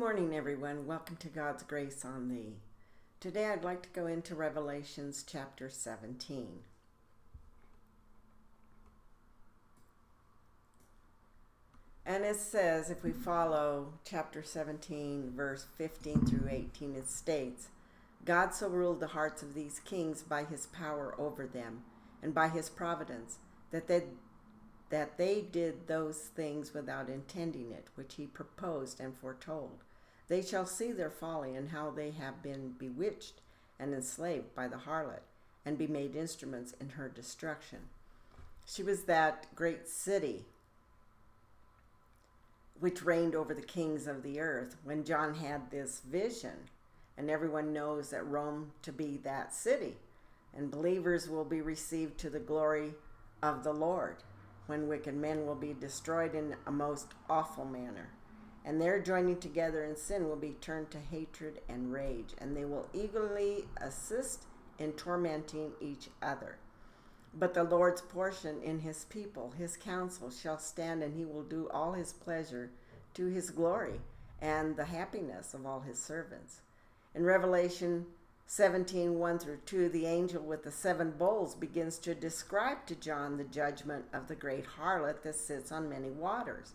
morning, everyone. Welcome to God's Grace on Thee. Today I'd like to go into Revelations chapter 17. And it says, if we follow chapter 17, verse 15 through 18, it states, God so ruled the hearts of these kings by his power over them, and by his providence, that they did those things without intending it, which he proposed and foretold. They shall see their folly, and how they have been bewitched and enslaved by the harlot, and be made instruments in her destruction. She was that great city which reigned over the kings of the earth when John had this vision. And everyone knows that Rome to be that city. And believers will be received to the glory of the Lord, when wicked men will be destroyed in a most awful manner. And their joining together in sin will be turned to hatred and rage, and they will eagerly assist in tormenting each other. But the Lord's portion in his people, his counsel, shall stand, and he will do all his pleasure to his glory and the happiness of all his servants. In Revelation 17, 1 through 2, the angel with the 7 bowls begins to describe to John the judgment of the great harlot that sits on many waters,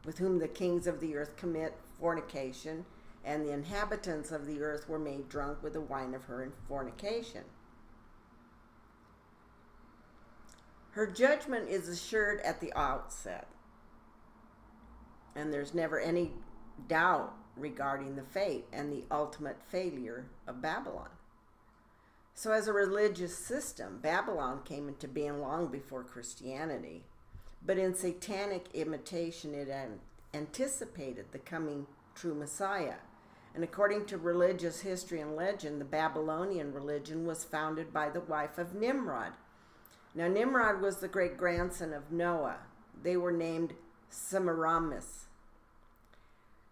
with whom the kings of the earth commit fornication, and the inhabitants of the earth were made drunk with the wine of her fornication. Her judgment is assured at the outset, and there's never any doubt regarding the fate and the ultimate failure of Babylon. So as a religious system, Babylon came into being long before Christianity, but in satanic imitation it anticipated the coming true Messiah. And according to religious history and legend, the Babylonian religion was founded by the wife of Nimrod. Now Nimrod was the great-grandson of Noah. They were named Semiramis.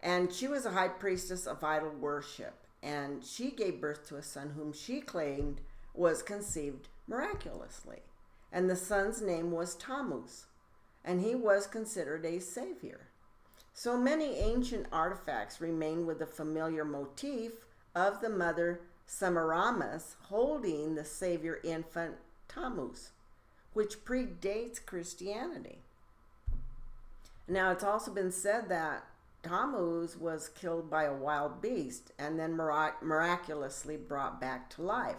And she was a high priestess of idol worship. And she gave birth to a son whom she claimed was conceived miraculously. And the son's name was Tammuz. And he was considered a savior. So many ancient artifacts remain with the familiar motif of the mother Semiramis holding the savior infant Tammuz, which predates Christianity. Now, it's also been said that Tammuz was killed by a wild beast and then miraculously brought back to life.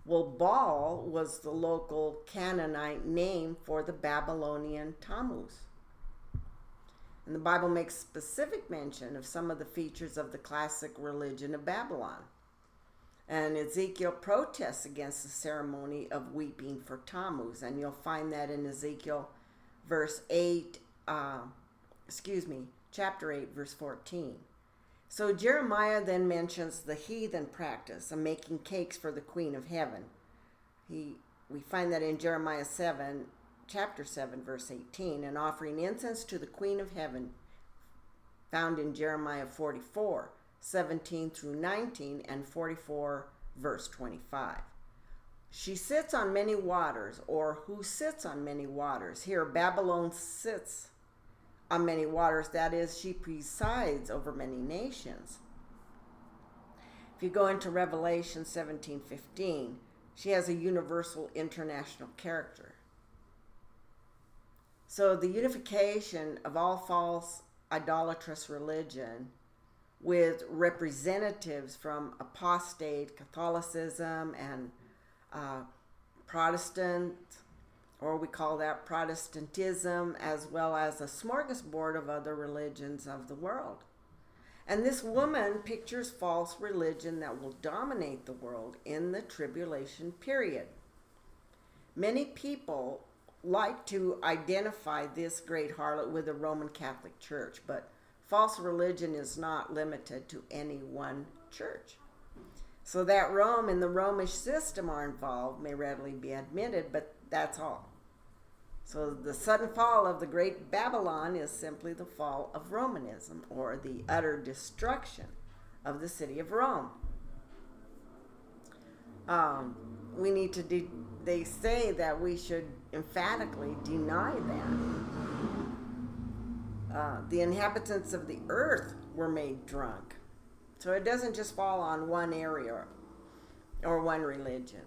Well, Baal was the local Canaanite name for the Babylonian Tammuz. And the Bible makes specific mention of some of the features of the classic religion of Babylon. And Ezekiel protests against the ceremony of weeping for Tammuz. And you'll find that in Ezekiel chapter 8, verse 14. So Jeremiah then mentions the heathen practice of making cakes for the Queen of Heaven. We find that in Jeremiah 7, chapter 7, verse 18, and offering incense to the Queen of Heaven, found in Jeremiah 44, 17 through 19, and 44, verse 25. She sits on many waters, or who sits on many waters. Here, Babylon sits on many waters. That is, she presides over many nations. If you go into Revelation 17:15, she has a universal international character. So the unification of all false idolatrous religion with representatives from apostate Catholicism and Protestant, or we call that Protestantism, as well as a smorgasbord of other religions of the world. And this woman pictures false religion that will dominate the world in the tribulation period. Many people like to identify this great harlot with the Roman Catholic Church, but false religion is not limited to any one church. So that Rome and the Romish system are involved may readily be admitted, but that's all. So the sudden fall of the great Babylon is simply the fall of Romanism, or the utter destruction of the city of Rome. They say that we should emphatically deny that. The inhabitants of the earth were made drunk So it doesn't just fall on one area or one religion.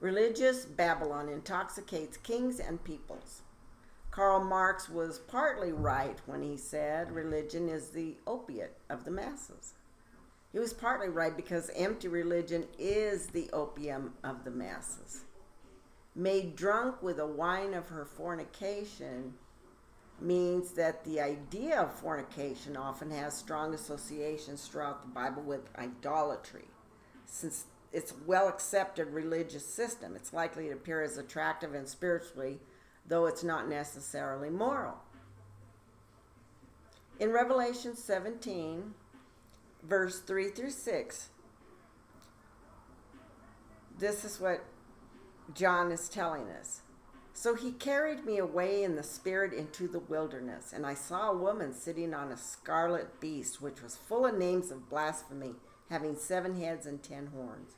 Religious Babylon intoxicates kings and peoples. Karl Marx was partly right when he said religion is the opiate of the masses. He was partly right because empty religion is the opium of the masses. Made drunk with the wine of her fornication means that the idea of fornication often has strong associations throughout the Bible with idolatry. Since it's a well accepted religious system, it's likely to appear as attractive and spiritually, though it's not necessarily moral. In Revelation 17, verse 3 through 6, this is what John is telling us. So he carried me away in the spirit into the wilderness, and I saw a woman sitting on a scarlet beast, which was full of names of blasphemy, having 7 heads and 10 horns.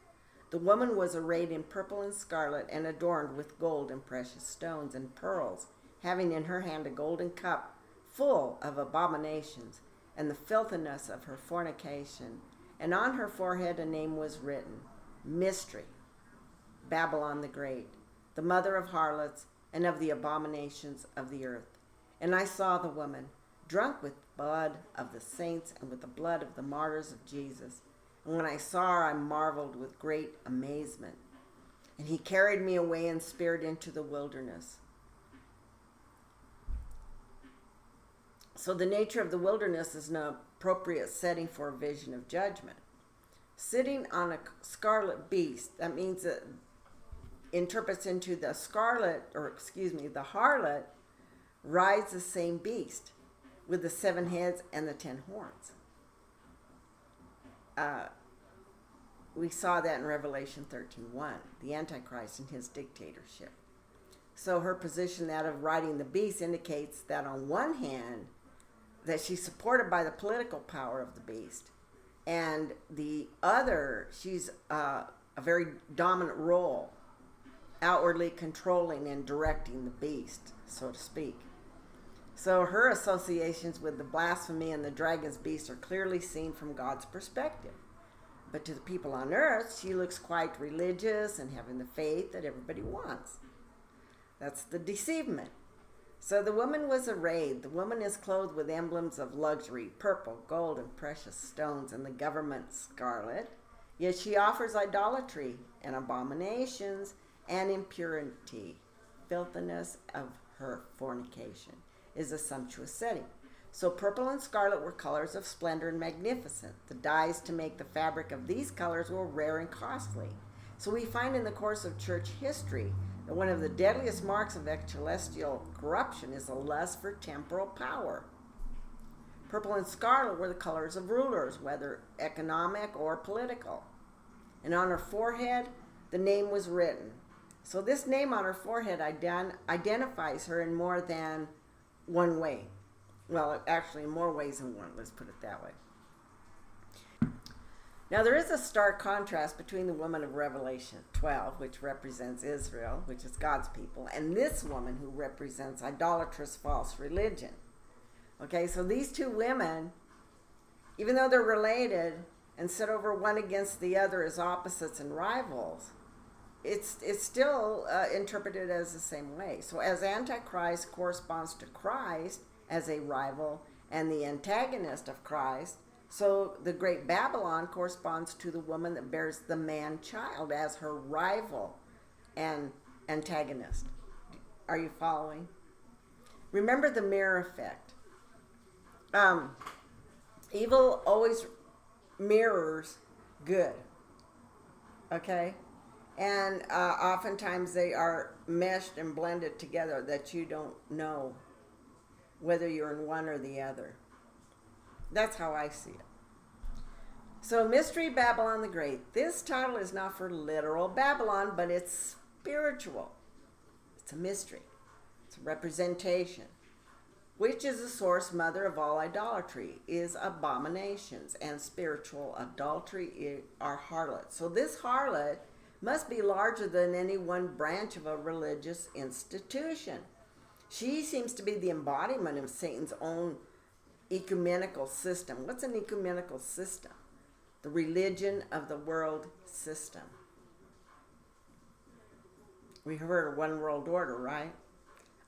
The woman was arrayed in purple and scarlet, and adorned with gold and precious stones and pearls, having in her hand a golden cup full of abominations and the filthiness of her fornication. And on her forehead a name was written, Mystery, Babylon the Great, the mother of harlots and of the abominations of the earth. And I saw the woman, drunk with blood of the saints and with the blood of the martyrs of Jesus. And when I saw her, I marveled with great amazement. And he carried me away in spirit into the wilderness. So the nature of the wilderness is an appropriate setting for a vision of judgment. Sitting on a scarlet beast, that means that interprets into the the harlot rides the same beast with the 7 heads and the 10 horns. We saw that in Revelation 13:1, the Antichrist and his dictatorship. So her position, that of riding the beast, indicates that on one hand, that she's supported by the political power of the beast, and the other, she's a very dominant role, outwardly controlling and directing the beast, so to speak. So her associations with the blasphemy and the dragon's beast are clearly seen from God's perspective. But to the people on earth, she looks quite religious and having the faith that everybody wants. That's the deceivement. So the woman was arrayed. The woman is clothed with emblems of luxury, purple, gold, and precious stones, and the government scarlet. Yet she offers idolatry and abominations and impurity. Filthiness of her fornication is a sumptuous setting. So purple and scarlet were colors of splendor and magnificence. The dyes to make the fabric of these colors were rare and costly. So we find in the course of church history that one of the deadliest marks of celestial corruption is a lust for temporal power. Purple and scarlet were the colors of rulers, whether economic or political. And on her forehead, the name was written. So this name on her forehead identifies her in more than one way. Well, actually, in more ways than one, let's put it that way. Now, there is a stark contrast between the woman of Revelation 12, which represents Israel, which is God's people, and this woman who represents idolatrous false religion. Okay, so these two women, even though they're related and set over one against the other as opposites and rivals, it's still interpreted as the same way. So as Antichrist corresponds to Christ as a rival and the antagonist of Christ, so the great Babylon corresponds to the woman that bears the man-child as her rival and antagonist. Are you following? Remember the mirror effect. Evil always mirrors good. Okay? And oftentimes they are meshed and blended together that you don't know whether you're in one or the other. That's how I see it. So, Mystery Babylon the Great. This title is not for literal Babylon, but it's spiritual. It's a mystery. It's a representation. Which is the source mother of all idolatry, is abominations, and spiritual adultery are harlots. So this harlot must be larger than any one branch of a religious institution. She seems to be the embodiment of Satan's own ecumenical system. What's an ecumenical system? The religion of the world system. We heard of one world order, right?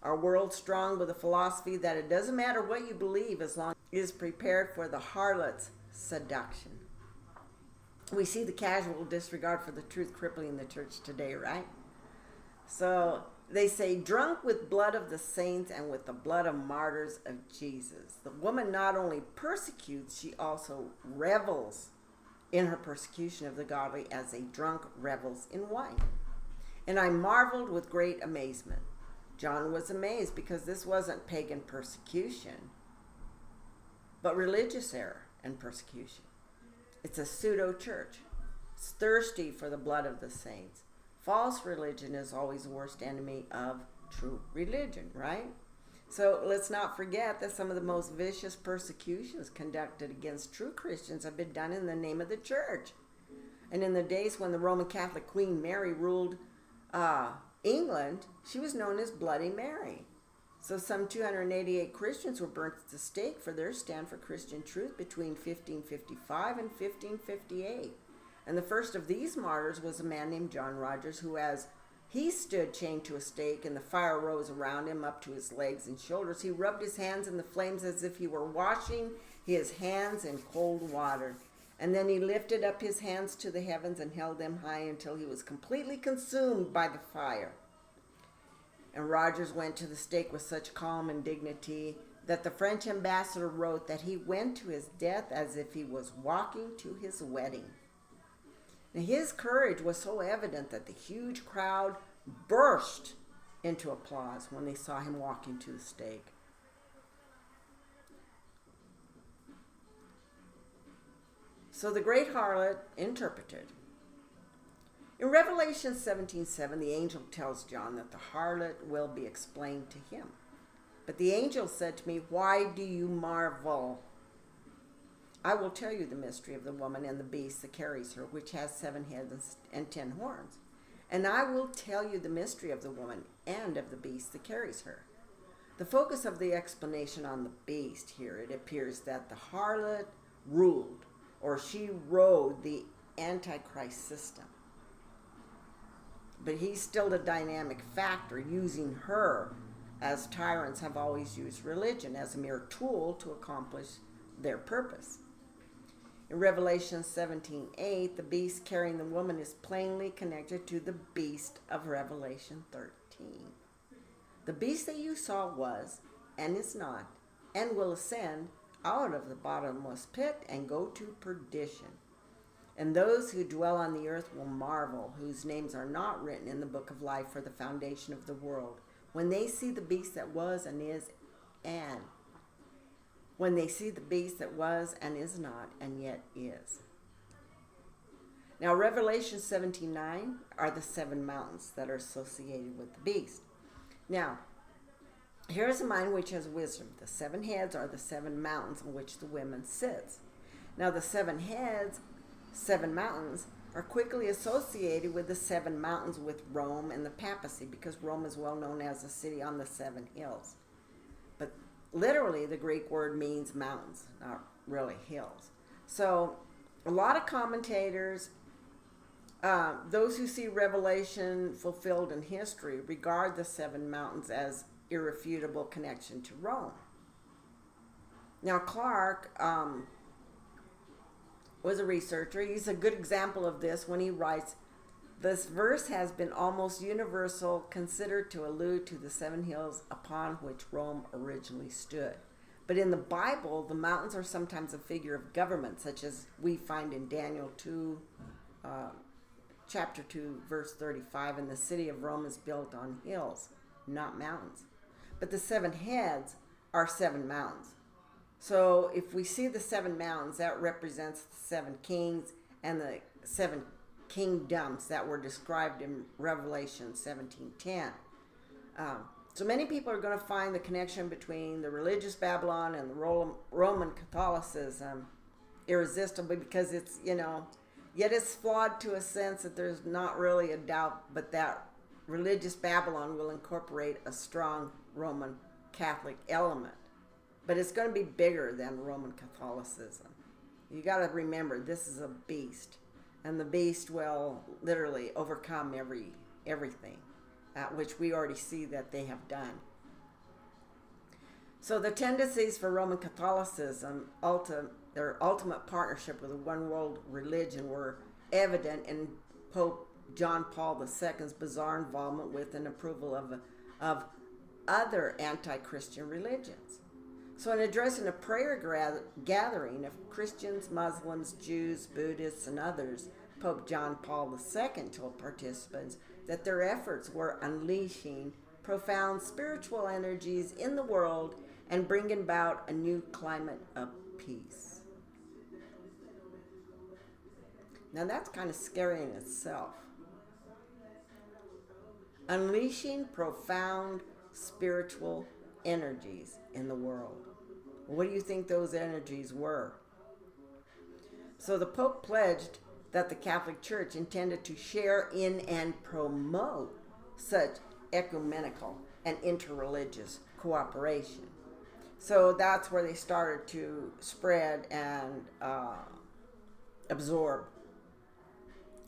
Our world strong with a philosophy that it doesn't matter what you believe as long as it is prepared for the harlot's seduction. We see the casual disregard for the truth crippling the church today, right? So they say, drunk with blood of the saints and with the blood of martyrs of Jesus. The woman not only persecutes, she also revels in her persecution of the godly as a drunk revels in wine. And I marveled with great amazement. John was amazed because this wasn't pagan persecution, but religious error and persecution. It's a pseudo-church. It's thirsty for the blood of the saints. False religion is always the worst enemy of true religion, right? So let's not forget that some of the most vicious persecutions conducted against true Christians have been done in the name of the church. And in the days when the Roman Catholic Queen Mary ruled England, she was known as Bloody Mary. So some 288 Christians were burnt at the stake for their stand for Christian truth between 1555 and 1558. And the first of these martyrs was a man named John Rogers, who as he stood chained to a stake and the fire rose around him up to his legs and shoulders, he rubbed his hands in the flames as if he were washing his hands in cold water. And then he lifted up his hands to the heavens and held them high until he was completely consumed by the fire. And Rogers went to the stake with such calm and dignity that the French ambassador wrote that he went to his death as if he was walking to his wedding. Now, his courage was so evident that the huge crowd burst into applause when they saw him walking to the stake. So the great harlot interpreted. In Revelation 17:7, the angel tells John that the harlot will be explained to him. But the angel said to me, "Why do you marvel? I will tell you the mystery of the woman and the beast that carries her, which has 7 heads and 10 horns. And I will tell you the mystery of the woman and of the beast that carries her." The focus of the explanation on the beast here, it appears that the harlot ruled, or she rode, the Antichrist system. But he's still a dynamic factor, using her as tyrants have always used religion, as a mere tool to accomplish their purpose. In Revelation 17:8, the beast carrying the woman is plainly connected to the beast of Revelation 13. The beast that you saw was, and is not, and will ascend out of the bottomless pit and go to perdition. And those who dwell on the earth will marvel, whose names are not written in the book of life for the foundation of the world, when they see the beast that was and is, and when they see the beast that was and is not and yet is. Now, Revelation 17:9 are the 7 mountains that are associated with the beast. Now, here is a mind which has wisdom. The 7 heads are the 7 mountains on which the woman sits. Now, the 7 heads, 7 mountains, are quickly associated with the 7 mountains with Rome and the papacy, because Rome is well known as a city on the 7 hills. But literally, the Greek word means mountains, not really hills. So a lot of commentators, those who see Revelation fulfilled in history, regard the 7 mountains as irrefutable connection to Rome. Now, Clark was a researcher. He's a good example of this when he writes, "This verse has been almost universal, considered to allude to the 7 hills upon which Rome originally stood. But in the Bible, the mountains are sometimes a figure of government, such as we find in Daniel 2, chapter 2, verse 35, and the city of Rome is built on hills, not mountains. But the 7 heads are 7 mountains. So if we see the 7 mountains, that represents the 7 kings and the 7 kingdoms that were described in Revelation 17:10. So many people are going to find the connection between the religious Babylon and the Roman Catholicism irresistible, because it's, yet it's flawed to a sense that there's not really a doubt but that religious Babylon will incorporate a strong Roman Catholic element. but it's going to be bigger than Roman Catholicism. You got to remember, this is a beast, and the beast will literally overcome everything, which we already see that they have done. So the tendencies for Roman Catholicism, their ultimate partnership with a one world religion, were evident in Pope John Paul II's bizarre involvement with and approval of other anti-Christian religions. So in addressing a prayer gathering of Christians, Muslims, Jews, Buddhists, and others, Pope John Paul II told participants that their efforts were unleashing profound spiritual energies in the world and bringing about a new climate of peace. Now that's kind of scary in itself. Unleashing profound spiritual energies in the world. What do you think those energies were? So the Pope pledged that the Catholic Church intended to share in and promote such ecumenical and interreligious cooperation. So that's where they started to spread and absorb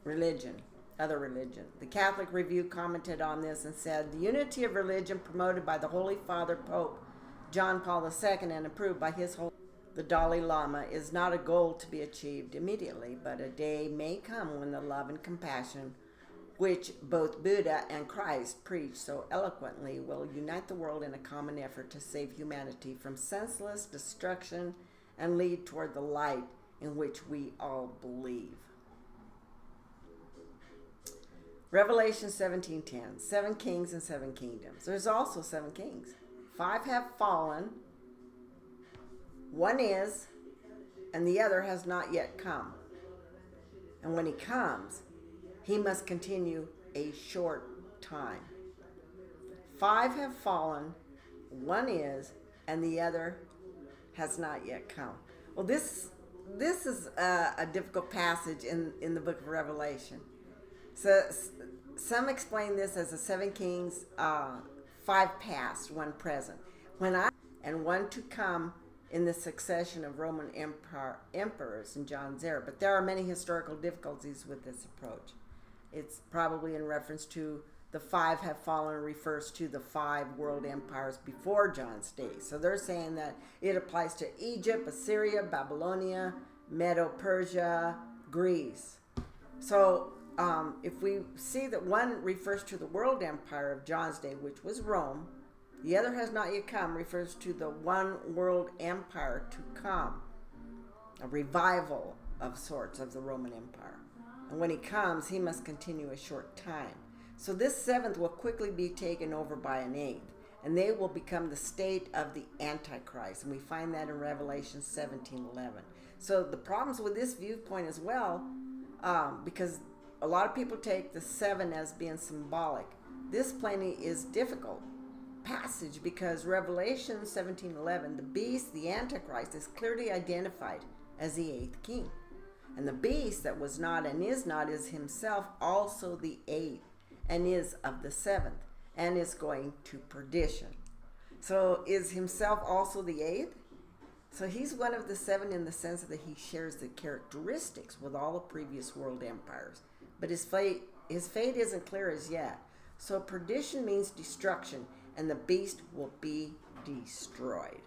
religion, other religion. The Catholic Review commented on this and said, the unity of religion promoted by the Holy Father Pope John Paul II and approved by his Holy the Dalai Lama is not a goal to be achieved immediately, but a day may come when the love and compassion which both Buddha and Christ preach so eloquently will unite the world in a common effort to save humanity from senseless destruction and lead toward the light in which we all believe. Revelation 17:10, 7 kings and 7 kingdoms. There's also 7 kings. 5 have fallen, 1 is, and the other has not yet come. And when he comes, he must continue a short time. 5 have fallen, 1 is, and the other has not yet come. Well, this is a difficult passage in the book of Revelation. So some explain this as the 7 kings, 5 past, 1 present, and 1 to come in the succession of Roman emperors in John's era. But there are many historical difficulties with this approach. It's probably in reference to the 5 have fallen refers to the 5 world empires before John's day. So they're saying that it applies to Egypt, Assyria, Babylonia, Medo-Persia, Greece. So if we see that 1 refers to the world empire of John's day, which was Rome, the other has not yet come refers to the 1 world empire to come, a revival of sorts of the Roman Empire. And when he comes, he must continue a short time. So this 7th will quickly be taken over by an 8th, and they will become the state of the Antichrist. And we find that in Revelation 17:11. So the problems with this viewpoint as well, because a lot of people take the 7 as being symbolic. This plainly is difficult passage because Revelation 17:11, the beast, the Antichrist, is clearly identified as the 8th king. And the beast that was not and is not is himself also the 8th and is of the 7th and is going to perdition. So is himself also the 8th? So he's one of the 7 in the sense that he shares the characteristics with all the previous world empires. But his fate isn't clear as yet. So perdition means destruction, and the beast will be destroyed.